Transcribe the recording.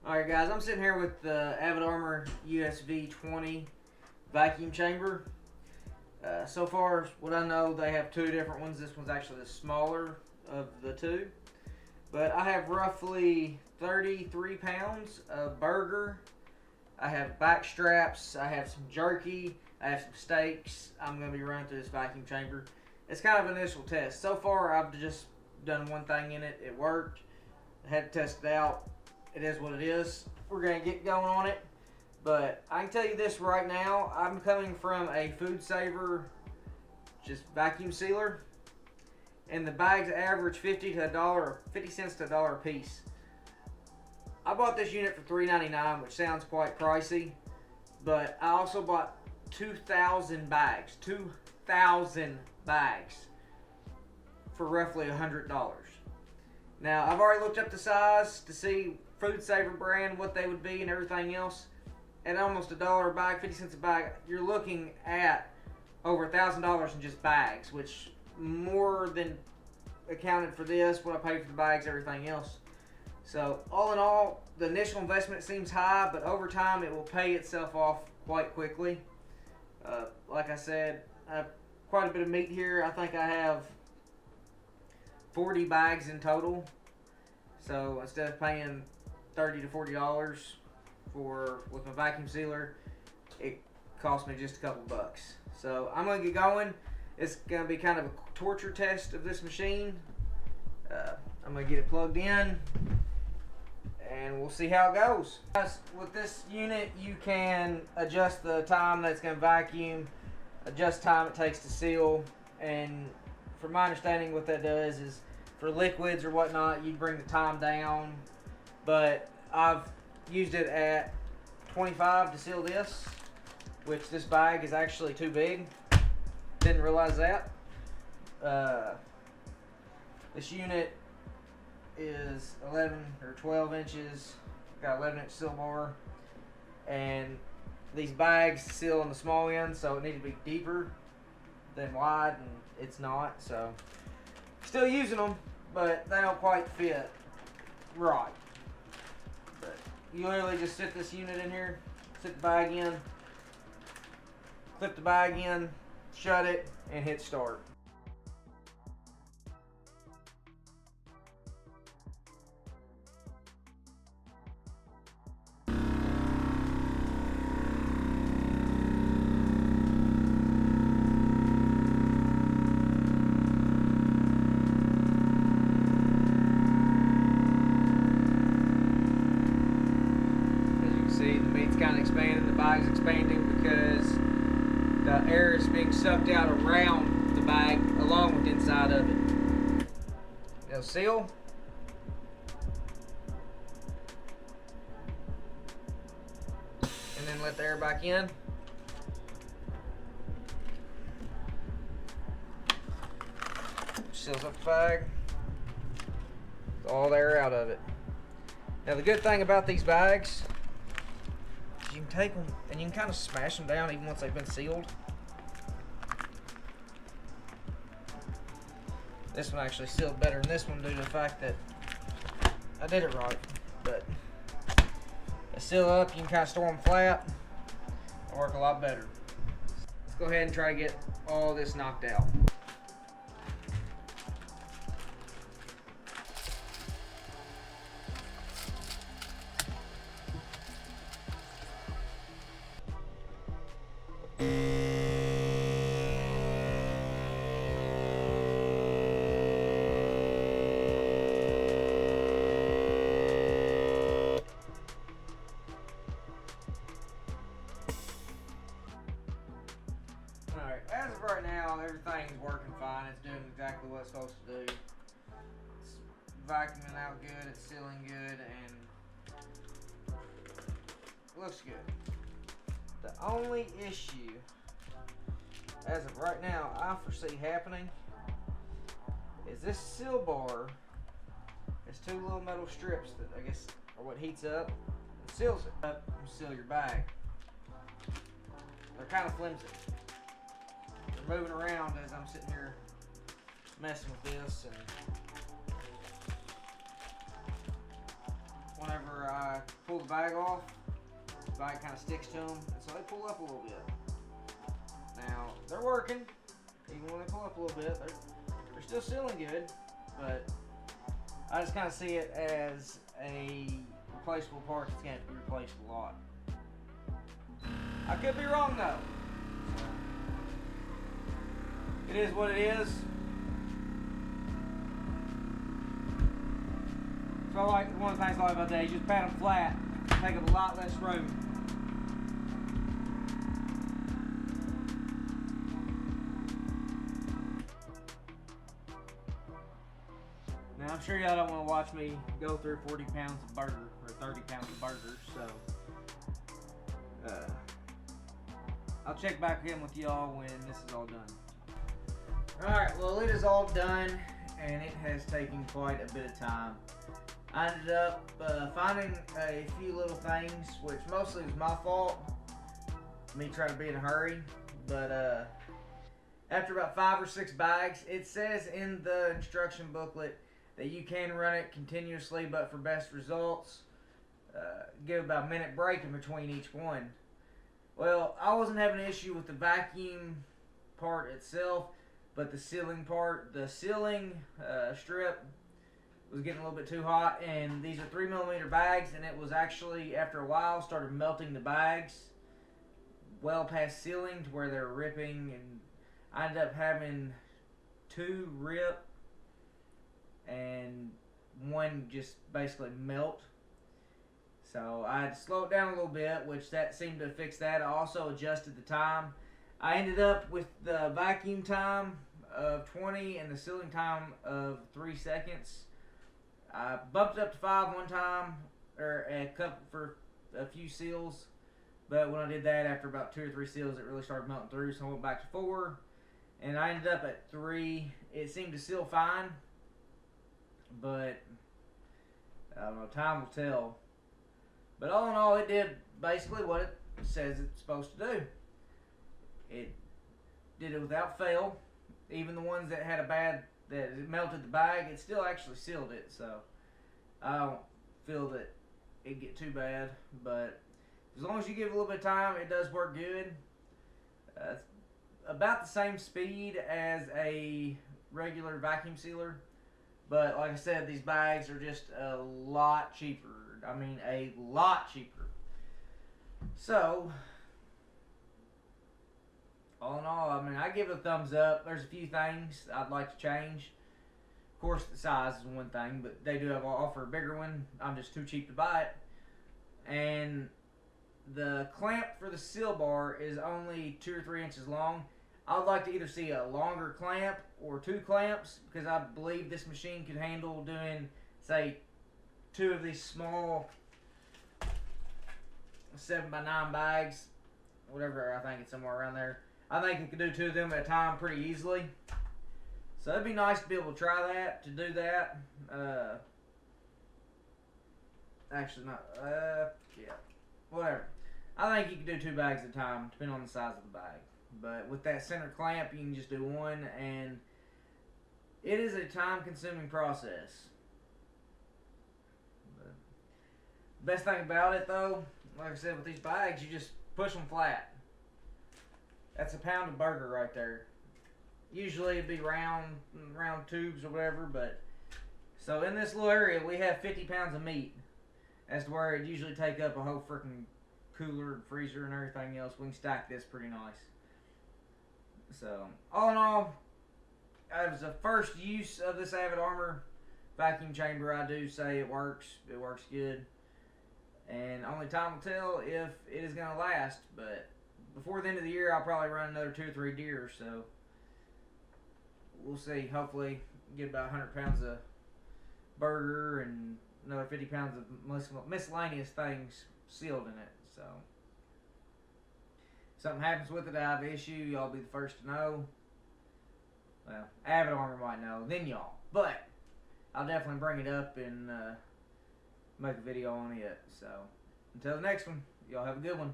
Alright guys, I'm sitting here with the Avid Armor USV20 vacuum chamber. So far, what I know, they have two different ones. This one's actually the smaller of the two. But I have roughly 33 pounds of burger. I have back straps, I have some jerky, I have some steaks. I'm going to be running through this vacuum chamber. It's kind of an initial test. So far, I've just done one thing in it. It worked. I had to test it out. It is what it is. We're going to get going on it. But I can tell you this right now. I'm coming from a Food Saver just vacuum sealer. And the bags average 50 cents to $1 a piece. I bought this unit for $3.99, which sounds quite pricey. But I also bought 2,000 bags. 2,000 bags for roughly $100. Now, I've already looked up the size to see Food Saver brand, what they would be and everything else. At almost $1 a bag, 50 cents a bag, you're looking at over $1,000 in just bags, which more than accounted for this, what I paid for the bags, everything else. So, all in all, the initial investment seems high, but over time it will pay itself off quite quickly. Like I said, I have quite a bit of meat here. I think I have 40 bags in total. So instead of paying $30 to $40 with my vacuum sealer, it cost me just a couple bucks. So I'm gonna get going. It's gonna be kind of a torture test of this machine. I'm gonna get it plugged in and we'll see how it goes. With this unit, you can adjust the time that it's gonna vacuum, adjust time it takes to seal, and from my understanding what that does is for liquids or whatnot, you bring the time down, but I've used it at 25 to seal this, which this bag is actually too big. Didn't realize that. This unit is 11 or 12 inches, got 11-inch seal bar, and these bags seal on the small end, so it needs to be deeper than wide, and it's not. So still using them, but they don't quite fit right. But you literally just sit this unit in here, sit the bag in, clip the bag in, shut it, and hit start. See, the meat's kind of expanding, the bag's expanding because the air is being sucked out around the bag along with the inside of it. It'll seal. And then let the air back in. Seals up the bag. With all the air out of it. Now the good thing about these bags, you can take them and you can kind of smash them down even once they've been sealed. This one actually sealed better than this one due to the fact that I did it right. But they seal up, you can kind of store them flat. It'll work a lot better. Let's go ahead and try to get all this knocked out. Alright, as of right now, everything's working fine. It's doing exactly what it's supposed to do. It's vacuuming out good, it's sealing good, and it looks good. The only issue, as of right now, I foresee happening is this seal bar has two little metal strips that I guess are what heats up and seals it up and seal your bag. They're kind of flimsy. They're moving around as I'm sitting here messing with this, and whenever I pull bag off, the bag kind of sticks to them, and so they pull up a little bit. Now, they're working, even when they pull up a little bit, they're still sealing good, but I just kind of see it as a replaceable part that's going to have to be replaced a lot. I could be wrong though. It is what it is. So I like one of the things I like about that, you just pat them flat, take up a lot less room. Now I'm sure y'all don't want to watch me go through 40 pounds of burger or 30 pounds of burgers, so I'll check back in with y'all when this is all done. Alright, well it is all done and it has taken quite a bit of time. I ended up finding a few little things, which mostly was my fault, me trying to be in a hurry, but after about 5 or 6 bags, it says in the instruction booklet that you can run it continuously, but for best results, give about a minute break in between each one. Well, I wasn't having an issue with the vacuum part itself, but the sealing part, the sealing strip was getting a little bit too hot, and these are 3mm bags, and it was actually, after a while, started melting the bags well past sealing to where they were ripping, and I ended up having 2 rip and 1 just basically melt. So I had to slow it down a little bit, which that seemed to fix that. I also adjusted the time. I ended up with the vacuum time of 20 and the sealing time of 3 seconds. I bumped it up to 5 one time, or for a few seals, but when I did that, after about 2 or 3 seals, it really started melting through, so I went back to 4, and I ended up at 3. It seemed to seal fine, but I don't know, time will tell. But all in all, it did basically what it says it's supposed to do. It did it without fail. Even the ones that had that it melted the bag, it still actually sealed it. So I don't feel that it'd get too bad. But as long as you give it a little bit of time, it does work good. It's about the same speed as a regular vacuum sealer. But like I said, these bags are just a lot cheaper. I mean, a lot cheaper. So, all in all, I mean, I give it a thumbs up. There's a few things I'd like to change. Of course, the size is one thing, but they do have offer a bigger one. I'm just too cheap to buy it. And the clamp for the seal bar is only 2 or 3 inches long. I would like to either see a longer clamp or 2 clamps, because I believe this machine could handle doing, say, 2 of these small 7x9 bags, whatever, I think it's somewhere around there. I think it could do 2 of them at a time pretty easily. So it'd be nice to be able to try that, to do that. Actually not, yeah, whatever. I think you can do 2 bags at a time, depending on the size of the bag. But with that center clamp, you can just do 1, and it is a time-consuming process. But best thing about it, though, like I said, with these bags, you just push them flat. That's a pound of burger right there. Usually it'd be round tubes or whatever, but so in this little area, we have 50 pounds of meat. As to where it'd usually take up a whole freaking cooler and freezer and everything else. We can stack this pretty nice. So, all in all, as a first use of this Avid Armor vacuum chamber, I do say it works. It works good. And only time will tell if it is going to last. But before the end of the year, I'll probably run another 2 or 3 deer. So, we'll see. Hopefully, get about 100 pounds of burger and another 50 pounds of miscellaneous things sealed in it. So, if something happens with it, I have an issue, y'all be the first to know. Well, Avid Armor might know, then y'all. But I'll definitely bring it up and make a video on it. So, until the next one, y'all have a good one.